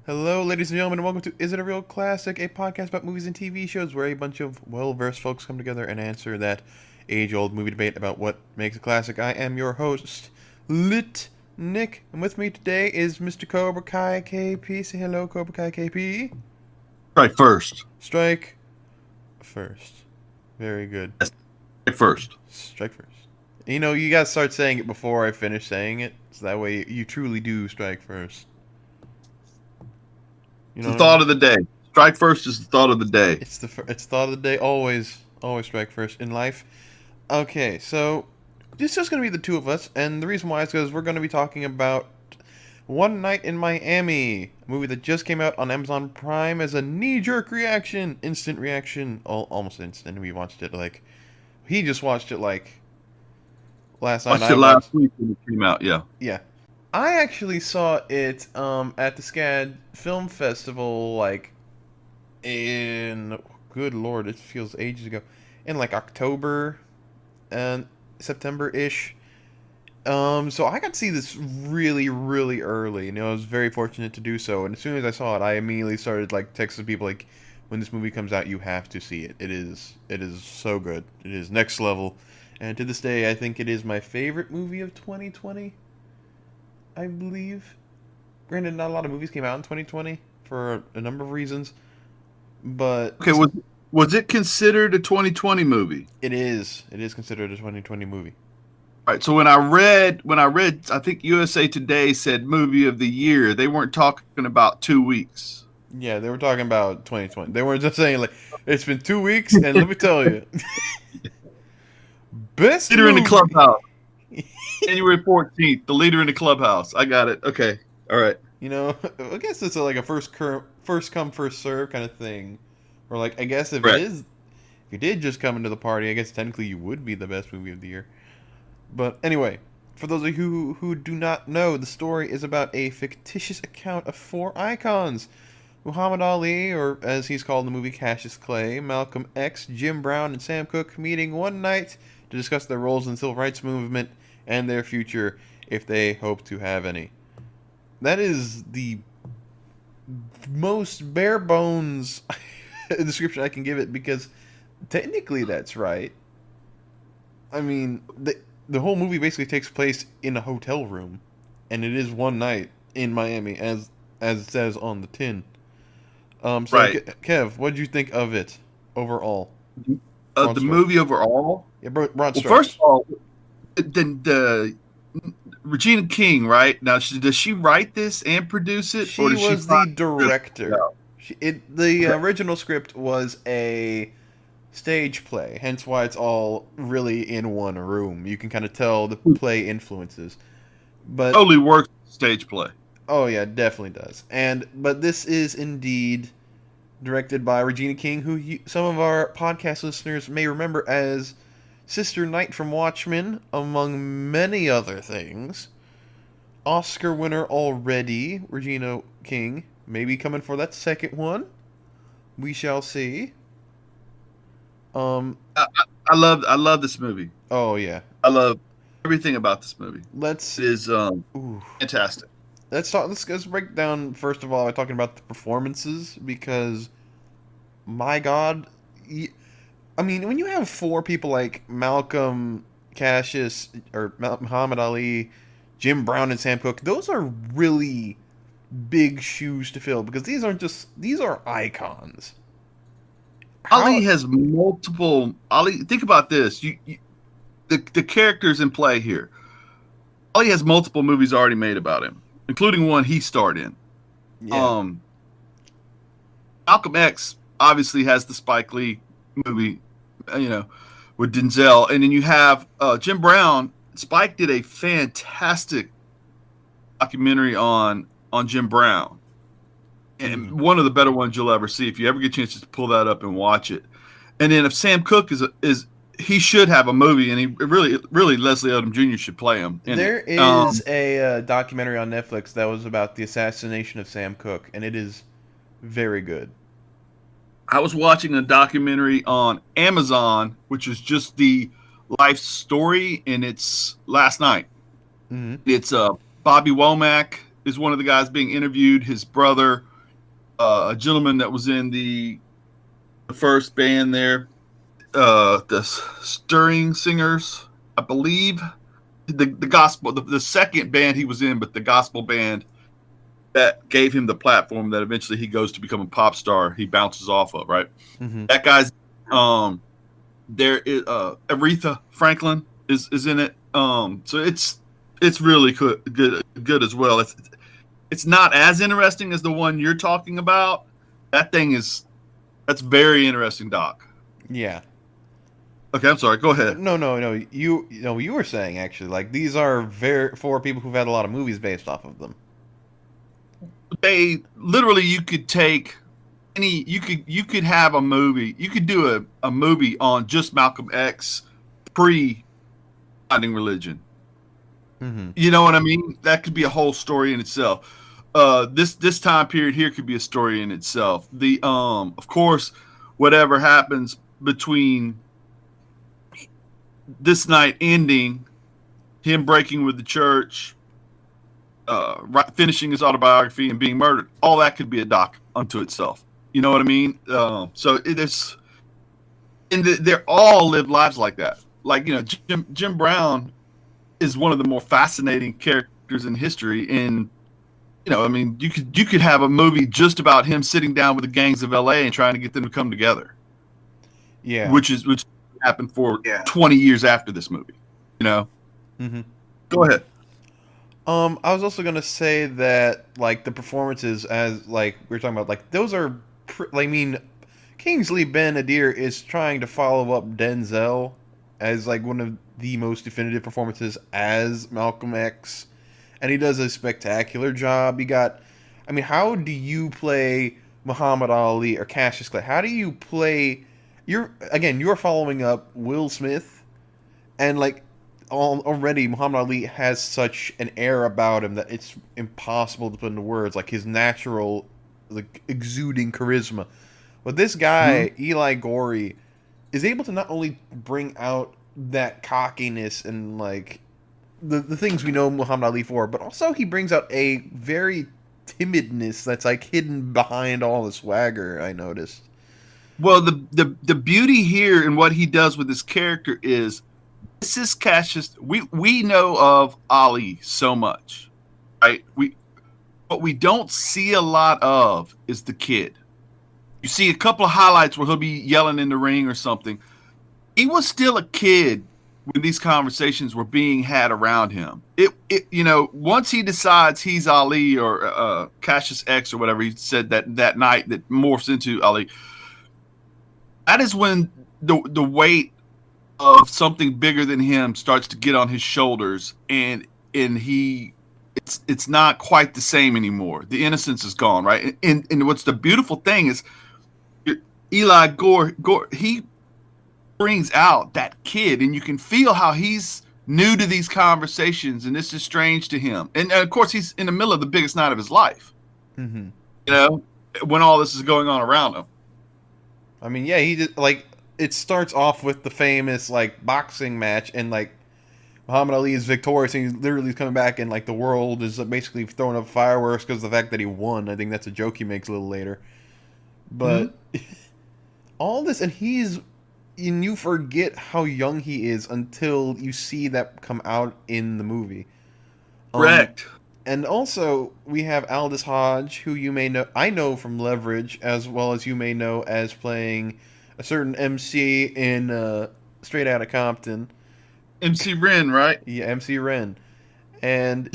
Hello, ladies and gentlemen, and welcome to Is It a Real Classic, a podcast about movies and TV shows where a bunch of well-versed folks come together and answer that age-old movie debate about what makes a classic. I am your host, Lit Nick, and with me today is Mr. Cobra Kai KP. Say hello, Cobra Kai KP. Strike first. Strike first. Very good. Yes, strike first. Strike first. You know, you gotta start saying it before I finish saying it, so that way you truly do strike first. You It's know the what I thought mean? of the day. Strike first is the thought of the day. It's thought of the day. Always strike first in life. Okay, so it's just gonna be the two of us, and the reason why is because we're gonna be talking about One Night in Miami, a movie that just came out on Amazon Prime as a knee-jerk reaction, instant reaction, almost instant. We watched it he just watched it last night. Watched I it last watched, week when it came out. Yeah. yeah. I actually saw it at the SCAD Film Festival in good lord, it feels ages ago, in October and September ish. So I got to see this really, really early, and I was very fortunate to do so. And as soon as I saw it, I immediately started texting people when this movie comes out, you have to see it. It is so good. It is next level, and to this day, I think it is my favorite movie of 2020. I believe. Granted, not a lot of movies came out in 2020 for a number of reasons, but Okay. Was it considered a 2020 movie? it is. It is considered a 2020 movie. All right. So when I read, I think USA Today said movie of the year. They weren't talking about 2 weeks. Yeah, they were talking about 2020. They weren't just saying it's been 2 weeks, and let me tell you, best Leader in the movie. clubhouse. January 14th. The leader in the clubhouse. I got it. Okay. All right. You know, I guess it's like a first come first serve kind of thing. Or I guess if Correct. you did just come into the party, I guess technically you would be the best movie of the year. But anyway, for those of you who do not know, the story is about a fictitious account of four icons: Muhammad Ali, or as he's called in the movie, Cassius Clay; Malcolm X; Jim Brown; and Sam Cooke, meeting one night to discuss their roles in the civil rights movement and their future, if they hope to have any. That is the most bare bones description I can give it, because technically that's right. I mean, the whole movie basically takes place in a hotel room, and it is one night in Miami, as it says on the tin. So Right. Kev, what did you think of it overall? The Broad strokes. movie overall. Yeah, broad Well, first strokes. of all, the Regina King, right? Now, does she write this and produce it, or She does she was find the the director. no. The Okay. original script was a stage play, hence why it's all really in one room. You can kind of tell the play influences. But Totally works stage play. oh yeah, it definitely does. But this is indeed directed by Regina King, who some of our podcast listeners may remember as Sister Knight from Watchmen, among many other things. Oscar winner already, Regina King. Maybe coming for that second one. We shall see. Um. I love this movie. Oh yeah. I love everything about this movie. Let's. It is Ooh. fantastic. Let's talk. Let's break down first of all by talking about the performances, because my God, I mean, when you have four people like Malcolm, Cassius, or Muhammad Ali, Jim Brown, and Sam Cooke, those are really big shoes to fill, because these are icons. How? Ali has multiple. Ali, think about this. The characters in play here. Ali has multiple movies already made about him, including one he starred in. Yeah. Um, Malcolm X obviously has the Spike Lee movie, you know, with Denzel, and then you have Jim Brown. Spike did a fantastic documentary on Jim Brown, and Mm-hmm. one of the better ones you'll ever see. If you ever get a chance to pull that up and watch it, and then if Sam Cooke is he should have a movie, and he really Leslie Odom Jr. should play him in it. There is a documentary on Netflix that was about the assassination of Sam Cooke, and it is very good. I was watching a documentary on Amazon, which is just the life story, and it's last night. Mm-hmm. It's Bobby Womack is one of the guys being interviewed. His brother, a gentleman that was in the first band there, the Stirring Singers, I believe. The gospel, the second band he was in, but the gospel band that gave him the platform that eventually he goes to become a pop star. He bounces off of, right? Mm-hmm. That guy's there is Aretha Franklin is in it. So it's really good as well. It's not as interesting as the one you're talking about. That's very interesting, Doc. Yeah. Okay, I'm sorry. Go ahead. No. You were saying actually like these are very for people who've had a lot of movies based off of them. They literally you could take you could have a movie. You could do a movie on just Malcolm X pre finding religion. Mm-hmm. You know what I mean? That could be a whole story in itself. This time period here could be a story in itself. The of course, whatever happens between this night ending, him breaking with the church, finishing his autobiography, and being murdered, all that could be a doc unto itself. You know what I mean? So it is, and they're all live lives like that. Like Jim Brown is one of the more fascinating characters in history. And I mean, you could have a movie just about him sitting down with the gangs of L.A. and trying to get them to come together. Yeah. Which happened for 20 years after this movie. Mm-hmm. Go ahead. I was also gonna say that like the performances as like we were talking about like those are I mean Kingsley Ben-Adir is trying to follow up Denzel as like one of the most definitive performances as Malcolm X, and he does a spectacular job. I mean, how do you play Muhammad Ali or Cassius Clay? How do you play? You're following up Will Smith, and like already Muhammad Ali has such an air about him that it's impossible to put into words. Like his natural, like exuding charisma. But this guy, Eli Gorey, is able to not only bring out that cockiness and like the things we know Muhammad Ali for, but also he brings out a very timidness that's like hidden behind all the swagger. I noticed. Well, the beauty here and what he does with his character is this is Cassius. We know of Ali so much, right? What we don't see a lot of is the kid. You see a couple of highlights where he'll be yelling in the ring or something. He was still a kid when these conversations were being had around him. Once he decides he's Ali or Cassius X or whatever he said that night that morphs into Ali, that is when the weight of something bigger than him starts to get on his shoulders, and it's not quite the same anymore. The innocence is gone, right? And what's the beautiful thing is Eli Gore he brings out that kid, and you can feel how he's new to these conversations, and this is strange to him. And of course, he's in the middle of the biggest night of his life. Mm-hmm. When all this is going on around him. I mean, yeah, he did like it starts off with the famous like boxing match, and like Muhammad Ali is victorious, and he's literally coming back, and like the world is basically throwing up fireworks because of the fact that he won. I think that's a joke he makes a little later. But all this, and you forget how young he is until you see that come out in the movie. Correct. And also, we have Aldous Hodge, who you may know, I know from Leverage, as well as you may know as playing a certain MC in Straight Outta Compton. MC Ren, right? Yeah, MC Ren. And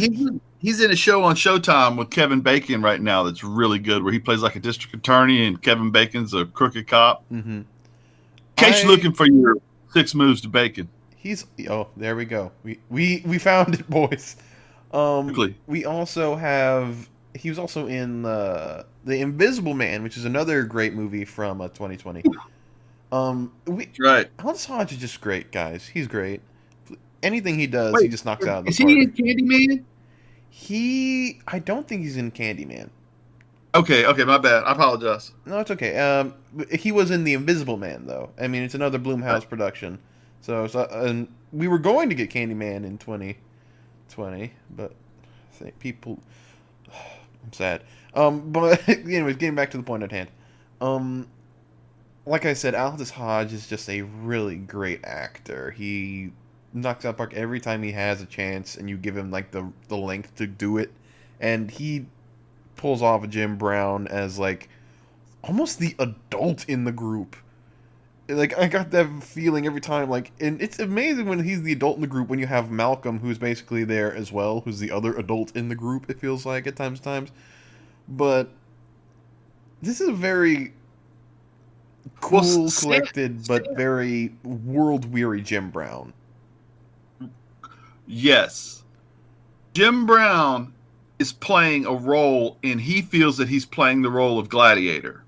he's in a show on Showtime with Kevin Bacon right now that's really good, where he plays like a district attorney and Kevin Bacon's a crooked cop. Mm-hmm. In case you're looking for your 6 moves to Bacon. There we go. We found it, boys. We also have he was also in The Invisible Man, which is another great movie from 2020. Right. Aldous Hodge is just great, guys. He's great. Anything he does, he just knocks out of the park. Is he in Candyman? I don't think he's in Candyman. Okay, my bad. I apologize. No, it's okay. He was in The Invisible Man, though. I mean, it's another Blumhouse production. So and we were going to get Candyman in 2020, but I think people. I'm sad. But anyways, getting back to the point at hand. Um, like I said, Aldous Hodge is just a really great actor. He knocks out the park every time he has a chance, and you give him like the length to do it, and he pulls off Jim Brown as like almost the adult in the group. Like I got that feeling every time. Like, and it's amazing when he's the adult in the group when you have Malcolm, who's basically there as well, who's the other adult in the group. It feels like at times, but this is a very Well, cool, collected, but very world weary Jim Brown. yes, Jim Brown is playing a role, and he feels that he's playing the role of gladiator.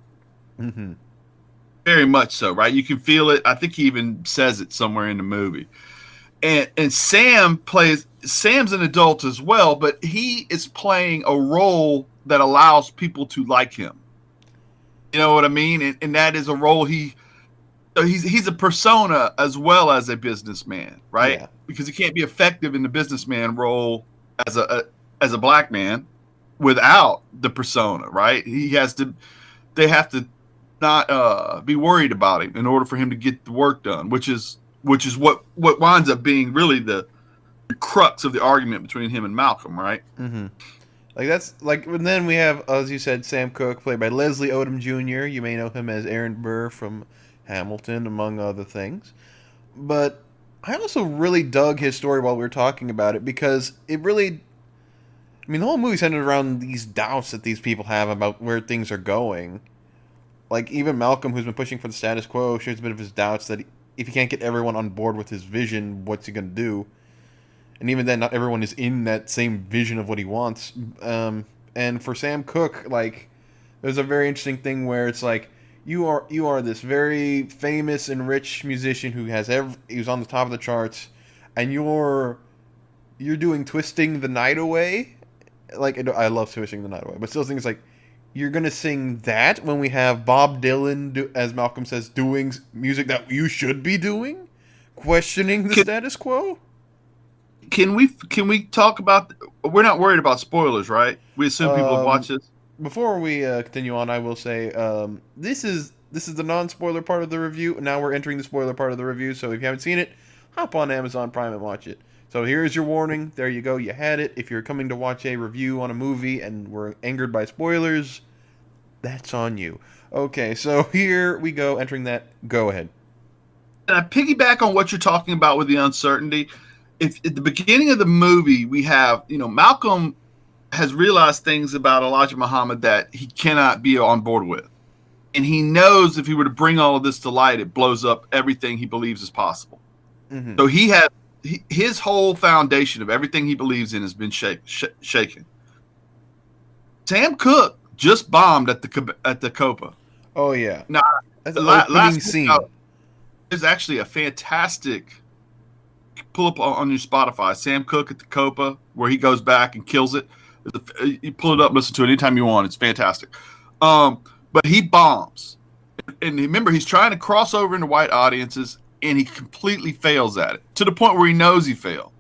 Mm-hmm. Very much so, right? You can feel it. I think he even says it somewhere in the movie. And Sam's an adult as well, but he is playing a role that allows people to like him. You know what I mean? And that is a role he's a persona as well as a businessman, right? Yeah. Because he can't be effective in the businessman role as a black man without the persona, right? They have to not be worried about him in order for him to get the work done, which is what winds up being really the crux of the argument between him and Malcolm, right? Mm-hmm. Like that's like, and then we have, as you said, Sam Cooke, played by Leslie Odom Jr. You may know him as Aaron Burr from Hamilton, among other things. But I also really dug his story while we were talking about it because it really, I mean, the whole movie centered around these doubts that these people have about where things are going. Like even Malcolm, who's been pushing for the status quo, shares a bit of his doubts that if he can't get everyone on board with his vision, what's he gonna do? And even then, not everyone is in that same vision of what he wants. And for Sam Cooke, like, there's a very interesting thing where it's like you are this very famous and rich musician who's on the top of the charts, and you're doing "Twisting the Night Away." Like I love "Twisting the Night Away," but still, things like you're gonna sing that when we have Bob Dylan, as Malcolm says, doing music that you should be doing, questioning the status quo. Can we talk about? We're not worried about spoilers, right? We assume people have watched Um, this. Before we continue on, I will say this is the non-spoiler part of the review. Now we're entering the spoiler part of the review. So if you haven't seen it, hop on Amazon Prime and watch it. So here's your warning. There you go. You had it. If you're coming to watch a review on a movie and were angered by spoilers, that's on you. Okay, so here we go. Entering that. Go ahead. And I piggyback on what you're talking about with the uncertainty. If at the beginning of the movie we have, Malcolm has realized things about Elijah Muhammad that he cannot be on board with. And he knows if he were to bring all of this to light, it blows up everything he believes is possible. Mm-hmm. So his whole foundation of everything he believes in has been shaken. Sam Cooke just bombed at the Copa. Oh yeah. Now, That's an opening scene. There's actually a fantastic pull up on your Spotify, Sam Cooke at the Copa, where he goes back and kills it. You pull it up, listen to it anytime you want. It's fantastic. But he bombs. And remember, he's trying to cross over into white audiences, and he completely fails at it to the point where he knows he failed.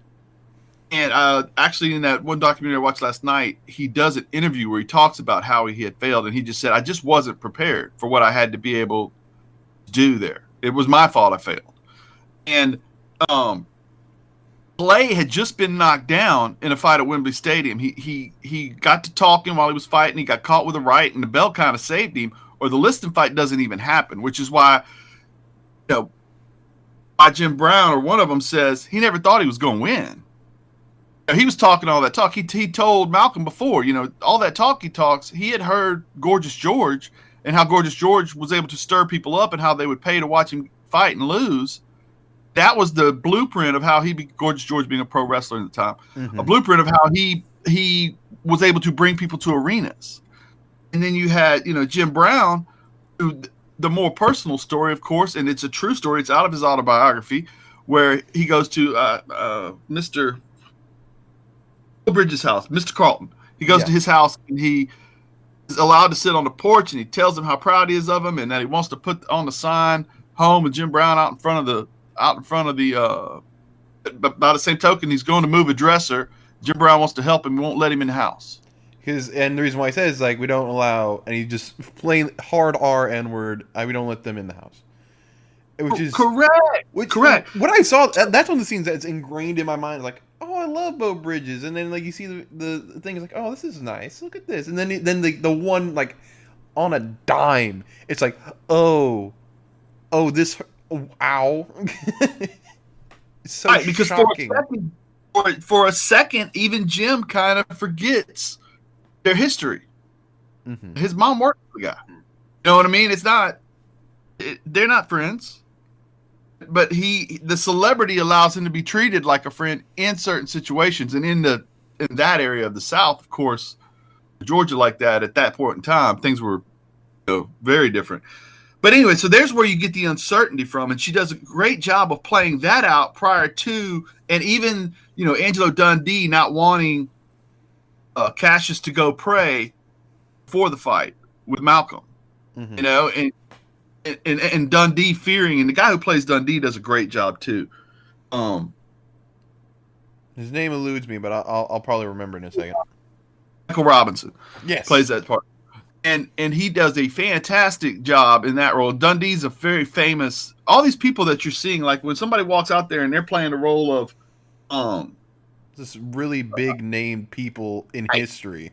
And actually, in that one documentary I watched last night, he does an interview where he talks about how he had failed, and he just said, I just wasn't prepared for what I had to be able to do there. It was my fault I failed. And Clay had just been knocked down in a fight at Wembley Stadium. He got to talking while he was fighting. He got caught with a right, and the bell kind of saved him, or the Liston fight doesn't even happen, which is why, why Jim Brown or one of them says he never thought he was going to win. He was talking all that talk. He told Malcolm before, all that talk he talks, he had heard Gorgeous George and how Gorgeous George was able to stir people up and how they would pay to watch him fight and lose. That was the blueprint of how Gorgeous George being a pro wrestler at the time, Mm-hmm. a blueprint of how he was able to bring people to arenas. And then you had, Jim Brown, who the more personal story, of course, and it's a true story. It's out of his autobiography, where he goes to Mr. Bridges' house, Mr. Carlton. He goes to his house, and he is allowed to sit on the porch, and he tells him how proud he is of him, and that he wants to put on the sign "Home with Jim Brown" out in front of the. But by the same token, he's going to move a dresser. Jim Brown wants to help him, won't let him in the house. And the reason why he says like we don't allow, and he just plain hard R N word. We don't let them in the house, which is Correct. which Correct. what I saw. That's one of the scenes that's ingrained in my mind. Like, oh, I love Bo Bridges, and then like you see the thing is like, oh, this is nice. Look at this, and then the one like on a dime, it's like, oh this, ow. It's so Right, because shocking. for a second, even Jim kind of forgets their history. Mm-hmm. His mom worked for the guy. You know what I mean? They're not friends, but the celebrity allows him to be treated like a friend in certain situations, and in that area of the South, of course, Georgia like that at that point in time, things were very different. But anyway, so there's where you get the uncertainty from, and she does a great job of playing that out prior to, and even Angelo Dundee not wanting Cassius to go pray for the fight with Malcolm, Mm-hmm. and Dundee fearing, and the guy who plays Dundee does a great job too. His name eludes me, but I'll probably remember in a second. Michael Robinson plays Yes. that part. And he does a fantastic job in that role. Dundee's a very famous. All these people that you're seeing, like when somebody walks out there and they're playing the role of, This really big name people in history.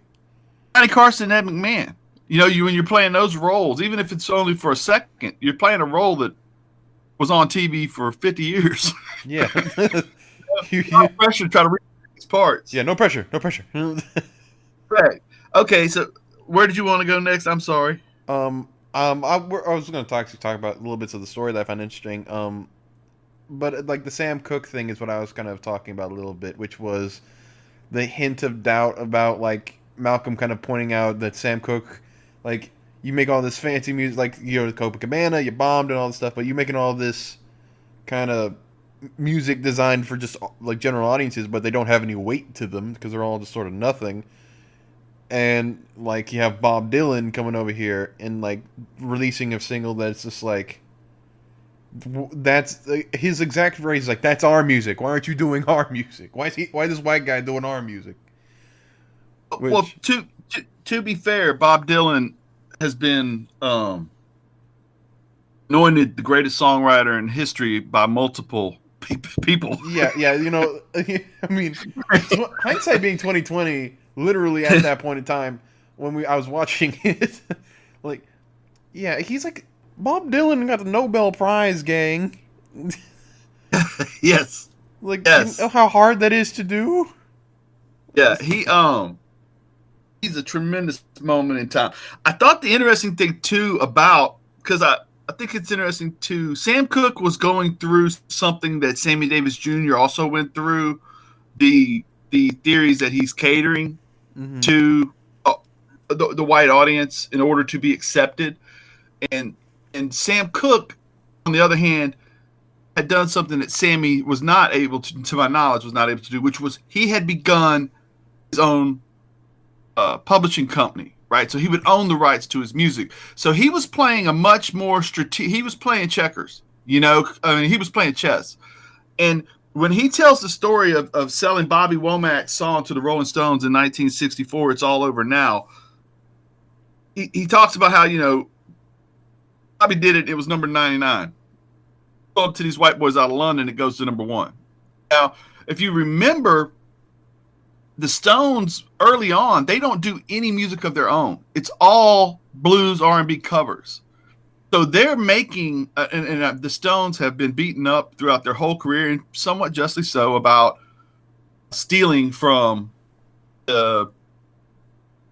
Johnny Carson, Ed McMahon. When you're playing those roles, even if it's only for a second, you're playing a role that was on TV for 50 years. Yeah. No pressure to try to read these parts. Yeah, no pressure. No pressure. Right. Okay, so where did you want to go next? I'm sorry. I was going to talk about little bits of the story that I found interesting. But like the Sam Cooke thing is what I was kind of talking about a little bit, which was the hint of doubt about like Malcolm kind of pointing out that Sam Cooke, like you make all this fancy music, like Copacabana, you bombed and all this stuff, but you making all this kind of music designed for just like general audiences, but they don't have any weight to them because they're all just sort of nothing. And like you have Bob Dylan coming over here and like releasing a single that's just like that's his exact phrase, like that's our music. Why aren't you doing our music? Why is this white guy doing our music? Well, Which to be fair, Bob Dylan has been anointed the greatest songwriter in history by multiple people. yeah, I mean, hindsight being 2020, literally at that point in time when I was watching it, like, yeah, he's like Bob Dylan got the Nobel Prize, gang. Yes. Like, yes. you know how hard that is to do? Yeah, he's a tremendous moment in time. I thought the interesting thing too about, because I think it's interesting too, Sam Cooke was going through something that Sammy Davis Jr. also went through, the theories that he's catering to the white audience in order to be accepted, and Sam Cooke, on the other hand, had done something that Sammy was not able to my knowledge, was not able to do, which was he had begun his own publishing company, right? So he would own the rights to his music. So he was playing a much more he was playing checkers, he was playing chess. And when he tells the story of selling Bobby Womack's song to the Rolling Stones in 1964, It's All Over Now, he talks about how, Bobby did it. It was number 99. Go up to these white boys out of London, it goes to number 1. Now, if you remember, the Stones early on, they don't do any music of their own. It's all blues R&B covers. So they're making, and the Stones have been beaten up throughout their whole career, and somewhat justly so, about stealing from the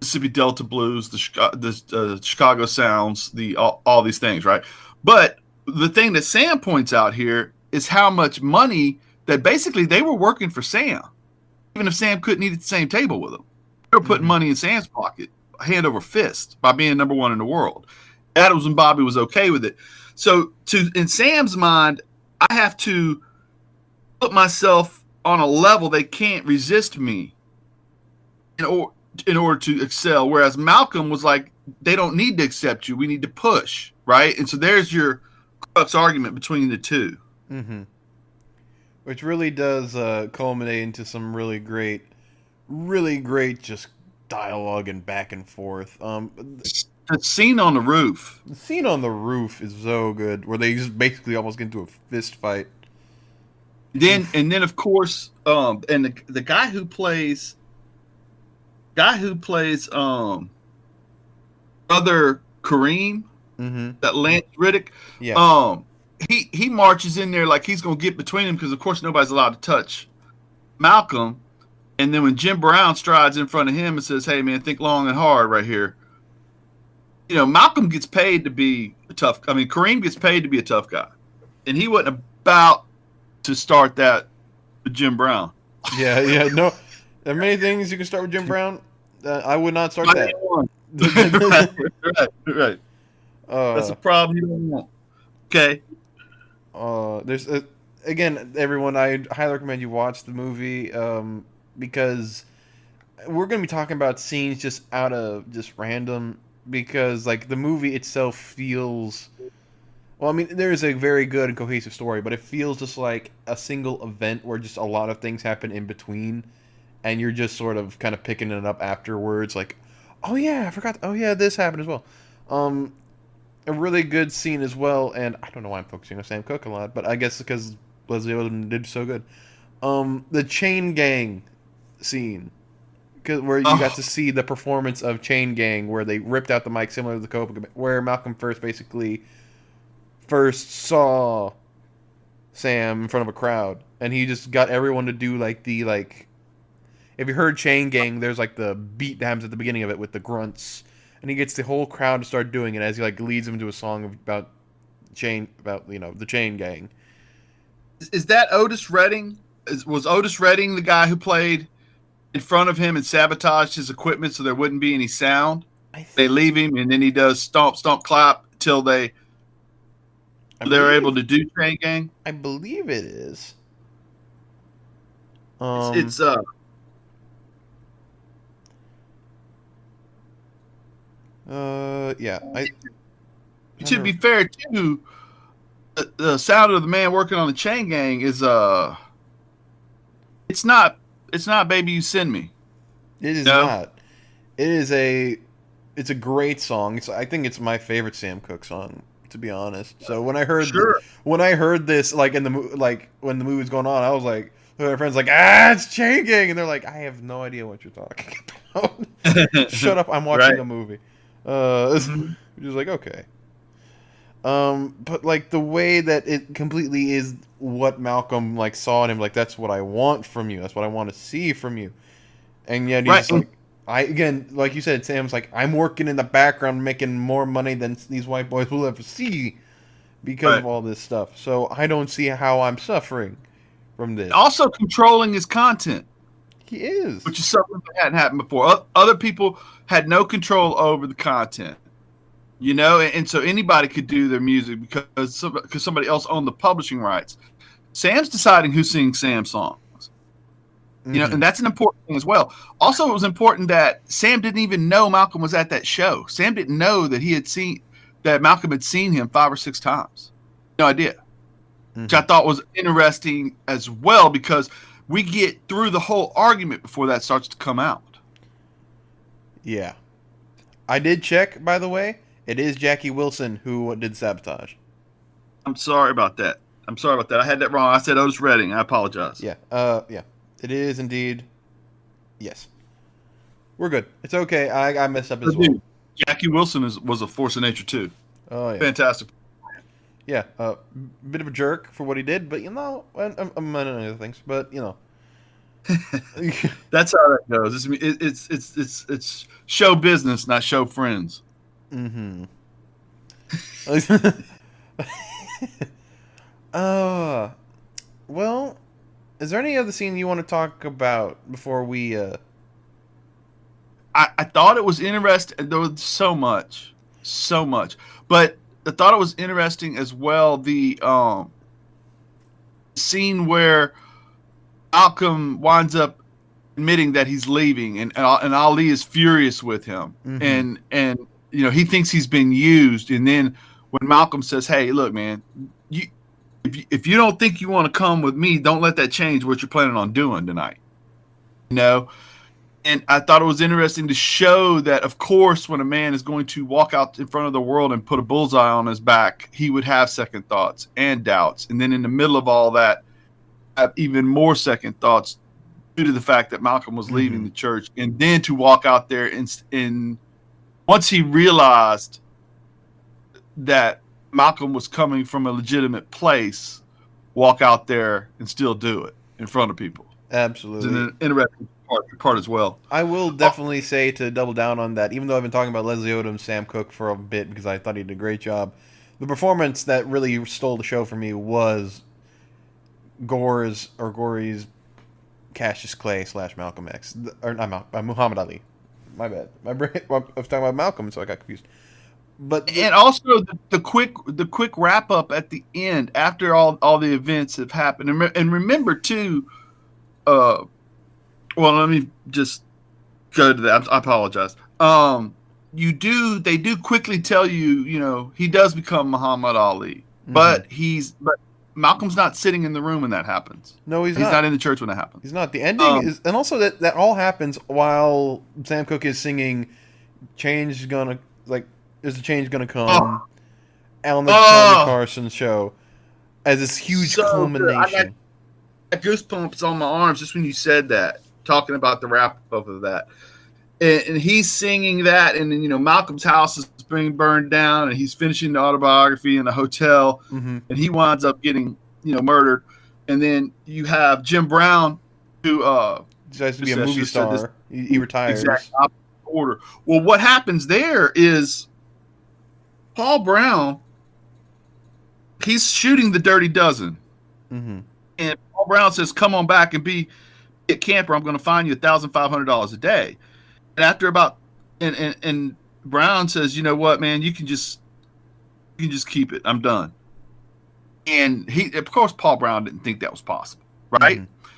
Mississippi Delta blues, the Chicago sounds, all these things, right? But the thing that Sam points out here is how much money that basically they were working for Sam, even if Sam couldn't eat at the same table with them. They were putting money in Sam's pocket, hand over fist, by being number 1 in the world. Adams and Bobby was okay with it. So, in Sam's mind, I have to put myself on a level they can't resist me in order to excel. Whereas Malcolm was like, they don't need to accept you. We need to push, right? And so there's your crux argument between the two. Mm-hmm. Which really does culminate into some really great just dialogue and back and forth. The scene on the roof. The scene on the roof is so good, where they just basically almost get into a fist fight. Then of course, and the guy who plays brother Kareem, Mm-hmm. that Lance Riddick, Yeah. he marches in there like he's gonna get between them because of course nobody's allowed to touch Malcolm. And then when Jim Brown strides in front of him and says, "Hey man, think long and hard right here," Malcolm gets paid to be a tough. I mean, Kareem gets paid to be a tough guy, and he wasn't about to start that with Jim Brown. Yeah, yeah. No, there are many things you can start with Jim Brown. I would not start that. Right. That's a problem you don't want. Okay. There's again, everyone. I highly recommend you watch the movie because we're gonna be talking about scenes just out of just random because like the movie itself feels. Well, I mean, there is a very good and cohesive story, but it feels just like a single event where just a lot of things happen in between, and you're just sort of kind of picking it up afterwards. Like, oh yeah, I forgot. Oh yeah, this happened as well. Um, a really good scene as well, and I don't know why I'm focusing on Sam Cooke a lot, but I guess because Leslie Odom did so good. The Chain Gang scene, where you got to see the performance of Chain Gang, where they ripped out the mic, similar to the Copa, where Malcolm first saw Sam in front of a crowd, and he just got everyone to do like the like. If you heard Chain Gang, there's like the beat that happens at the beginning of it with the grunts, and he gets the whole crowd to start doing it as he like leads them to a song about the Chain Gang. Is that Otis Redding? Was Otis Redding the guy who played in front of him and sabotaged his equipment so there wouldn't be any sound? They leave him, and then he does stomp, stomp, clap till they're able to do Chain Gang. I believe it is. It's yeah. To be fair, too, the sound of the man working on the Chain Gang is it's not Baby You Send Me. It is not. It's a great song. I think it's my favorite Sam Cooke song, to be honest. So when I heard this, like when the movie was going on, I was like, my friends like, it's Chain Gang, and they're like, I have no idea what you're talking about. Shut up! I'm watching a movie. Just like, okay. But like the way that it completely is what Malcolm like saw in him, like that's what I want from you. That's what I want to see from you. And yet he's just like, like you said, Sam's like, I'm working in the background, making more money than these white boys will ever see because of all this stuff. So I don't see how I'm suffering from this. Also controlling his content. He is, which is something that hadn't happened before. Other people had no control over the content. And so anybody could do their music because somebody else owned the publishing rights. Sam's deciding who sings Sam's songs. Mm-hmm. And that's an important thing as well. Also, it was important that Sam didn't even know Malcolm was at that show. Sam didn't know that Malcolm had seen him 5 or 6 times. No idea. Mm-hmm. Which I thought was interesting as well because we get through the whole argument before that starts to come out. Yeah. I did check, by the way. It is Jackie Wilson who did Sabotage. I'm sorry about that. I had that wrong. I said Otis Redding. I apologize. Yeah. Yeah. It is indeed. Yes. We're good. It's okay. I messed up as well. Jackie Wilson was a force of nature too. Oh yeah. Fantastic. Yeah. Bit of a jerk for what he did, but among other things. But that's how that goes. It's show business, not show friends. Mm-hmm. Well, is there any other scene you want to talk about before we? I thought it was interesting. There was so much, but I thought it was interesting as well. The scene where Malcolm winds up admitting that he's leaving, and Ali is furious with him, mm-hmm. and he thinks he's been used. And then when Malcolm says, "Hey, look, man, if you don't think you want to come with me, don't let that change what you're planning on doing tonight." And I thought it was interesting to show that, of course, when a man is going to walk out in front of the world and put a bullseye on his back, he would have second thoughts and doubts. And then in the middle of all that, have even more second thoughts due to the fact that Malcolm was leaving Mm-hmm. the church. And then to walk out there and once he realized that Malcolm was coming from a legitimate place, walk out there and still do it in front of people. It's Absolutely. an interesting part as well. I will Oh, definitely say, to double down on that, even though I've been talking about Leslie Odom, Sam Cooke for a bit because I thought he did a great job, the performance that really stole the show for me was Gory's Cassius Clay / Malcolm X, or not Muhammad Ali. My bad. My brain. I was talking about Malcolm, so I got confused. But and also the quick wrap up at the end after all the events have happened, and remember too. Uh, well, let me just go to that. I apologize. They do quickly tell you, he does become Muhammad Ali, mhm. but Malcolm's not sitting in the room when that happens. No, he's He's not not. in the church when that happens. He's not. The ending Um, is, and also that all happens while Sam Cooke is singing "Change is gonna like is the change gonna come" oh, on the Johnny oh, Carson show as this huge so good. I got culmination. goosebumps on my arms just when you said that, talking about the wrap up of that. And he's singing that, and then Malcolm's house is being burned down, and he's finishing the autobiography in a hotel, Mm-hmm. and he winds up getting murdered. And then you have Jim Brown, who Decides to be just a I should movie have said this star. He exact retires. opposite order. Well, what happens there is Paul Brown, he's shooting the Dirty Dozen, Mm-hmm. and Paul Brown says, "Come on back and be a camper. I'm going to fine you $1,500 a day." And after about and Brown says, "You know what, man? You can just keep it. I'm done." And of course, Paul Brown didn't think that was possible, right? Mm-hmm.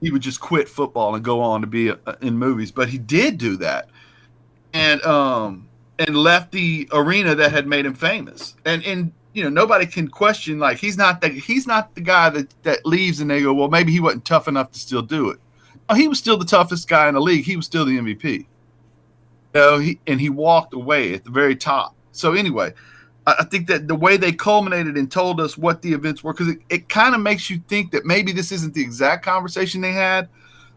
He would just quit football and go on to be in movies, but he did do that, and left the arena that had made him famous. And nobody can question, like, he's not the guy that leaves and they go, well, maybe he wasn't tough enough to still do it. Oh, he was still the toughest guy in the league. He was still the MVP. He walked away at the very top. So anyway, I think that the way they culminated and told us what the events were, because it kind of makes you think that maybe this isn't the exact conversation they had,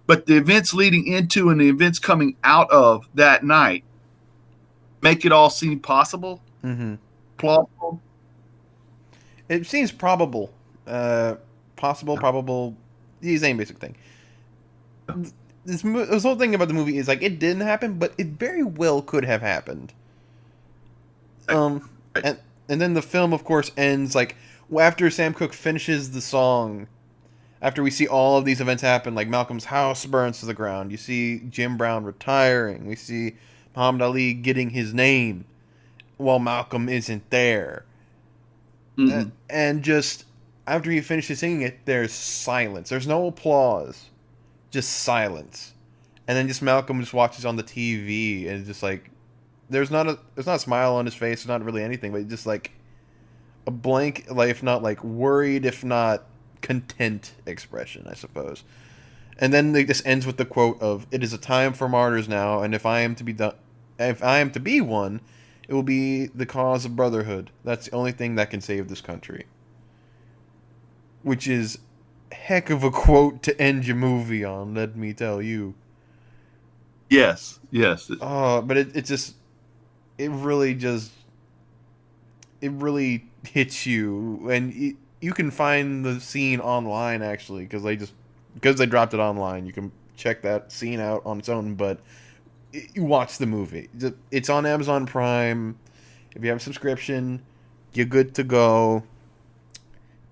but the events leading into and the events coming out of that night make it all seem possible, Mm-hmm. plausible. It seems probable, possible, probable. The same basic thing. This whole thing about the movie is like it didn't happen, but it very well could have happened. Um, Right. and then the film, of course, ends like after Sam Cooke finishes the song. After we see all of these events happen, like Malcolm's house burns to the ground, you see Jim Brown retiring, we see Muhammad Ali getting his name while Malcolm isn't there, Mm-hmm. and just after he finishes singing it, there's silence. There's no applause, just silence, and then just Malcolm just watches on the TV and just like there's not a smile on his face, not really anything, but just like a blank, like if not like worried, if not content expression, I suppose. And then this ends with the quote of "It is a time for martyrs now, and if I am to be one, it will be the cause of brotherhood. That's the only thing that can save this country." Which is heck of a quote to end your movie on, let me tell you. Yes, yes. But it really just it really hits you, and you can find the scene online actually because they dropped it online. You can check that scene out on its own, but you watch the movie. It's on Amazon Prime. If you have a subscription, you're good to go.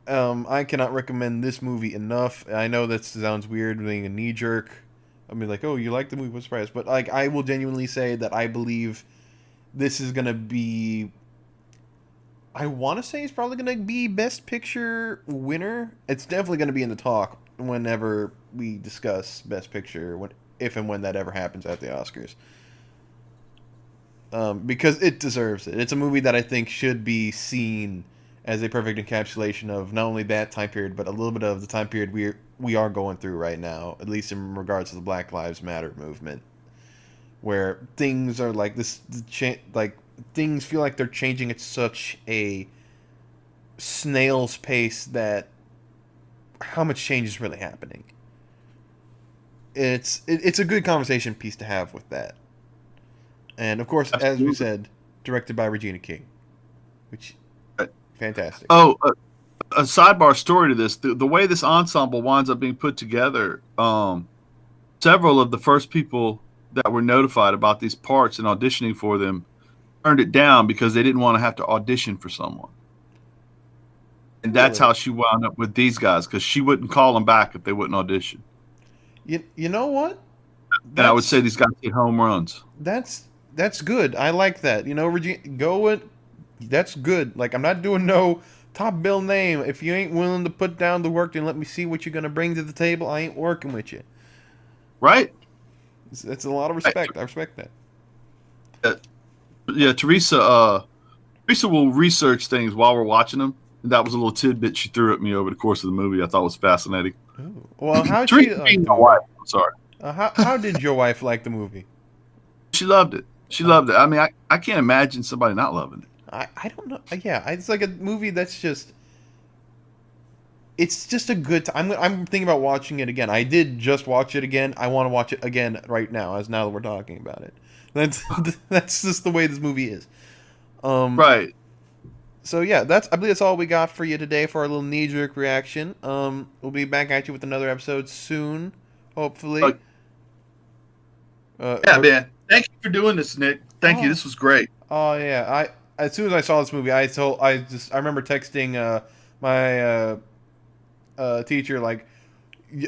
I cannot recommend this movie enough. I know that sounds weird being a knee jerk. I mean, like, oh, you like the movie? What's the price? But like, I will genuinely say that I believe this is gonna be. I want to say it's probably gonna be Best Picture winner. It's definitely gonna be in the talk whenever we discuss Best Picture, if and when that ever happens at the Oscars. Because it deserves it. It's a movie that I think should be seen as a perfect encapsulation of not only that time period, but a little bit of the time period we are going through right now, at least in regards to the Black Lives Matter movement. where things are like this, like things feel like they're changing at such a snail's pace that how much change is really happening. It's a good conversation piece to have with that, and of course, as we Absolutely. said, directed by Regina King, which fantastic. Oh, a sidebar story to this: the way this ensemble winds up being put together. Several of the first people that were notified about these parts and auditioning for them turned it down because they didn't want to have to audition for someone. And that's Really, how she wound up with these guys because she wouldn't call them back if they wouldn't audition. you know what? And I would say That's these guys hit home runs. that's that's good. I like that. You know, Regina, go with that's good. Like I'm not doing no top bill name. If you ain't willing to put down the work, then let me see what you're gonna bring to the table. I ain't working with you. Right? It's a lot of respect. I respect that. Uh, yeah, Teresa will research things while we're watching them. And that was a little tidbit she threw at me over the course of the movie I thought was fascinating. Ooh. Well, how'd Teresa she like being the my wife, movie? I'm sorry. How did your wife like the movie? She loved it. She Oh, loved it. I mean, I can't imagine somebody not loving it. I don't know. Yeah, it's like a movie that's just it's just a good time. I'm thinking about watching it again. I did just watch it again. I want to watch it again right now, as now that we're talking about it. That's that's just the way this movie is. Um. Right. So yeah, that's I believe that's all we got for you today for our little knee jerk reaction. We'll be back at you with another episode soon, hopefully. But Uh. yeah, man. Thank you for doing this, Nick. Thank you. Oh. This was great. Oh yeah. I as soon as I saw this movie, I remember texting my teacher like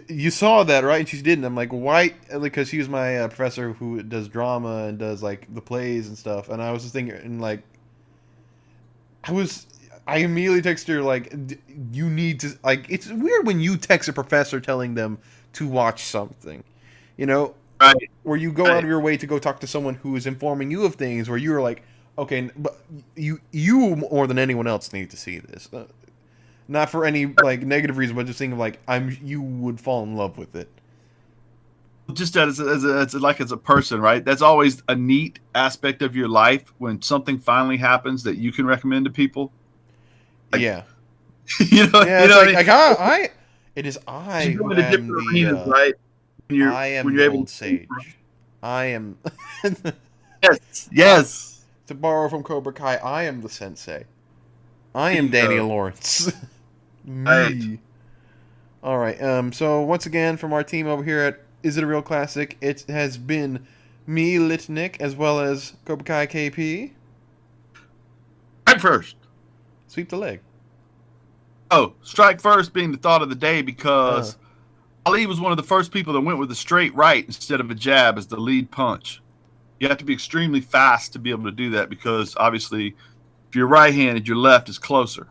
you saw that, right? And she didn't. I'm like, why? Because she was my professor who does drama and does like the plays and stuff. And I was just thinking, and like, I was, I immediately texted her like, you need to like. It's weird when you text a professor telling them to watch something, you know, Right. where you go out Right. of your way to go talk to someone who is informing you of things. Where you're like, okay, but you more than anyone else need to see this. Not for any like negative reason, but just thinking like you would fall in love with it. Just as a person, right? That's always a neat aspect of your life when something finally happens that you can recommend to people. Like, Yeah, yeah. you It's know what I like mean? I. It is I You who go into am different arenas, the. right? I When am you're the able old to. sage. I am. Yes, I, yes. to borrow from Cobra Kai, I am the sensei. I There am you go. Daniel Lawrence. Right. Me. All right. So once again, from our team over here at Is It a Real Classic? It has been me, Litnick, as well as Cobra Kai KP. Strike first. Sweep the leg. Oh, strike first being the thought of the day Uh, because Ali was one of the first people that went with a straight right instead of a jab as the lead punch. You have to be extremely fast to be able to do that because obviously, if you're right-handed, your left is closer.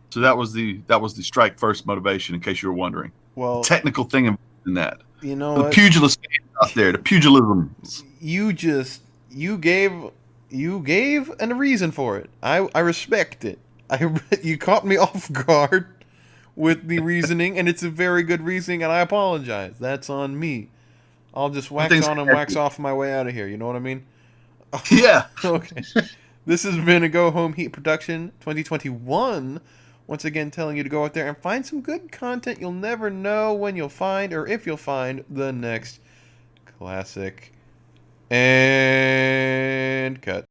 So that was the strike first motivation. In case you were wondering, the well, technical thing in that. you know The what? pugilist out there, the pugilism. You just you gave a reason for it. I respect it. I you caught me off guard with the reasoning, and it's a very good reasoning, and I apologize. That's on me. I'll just wax Everything's on and wax connected. off my way out of here. You know what I mean? Yeah. Okay. This has been a Go Home Heat production 2021. Once again, telling you to go out there and find some good content you'll never know when you'll find or if you'll find the next classic. And cut.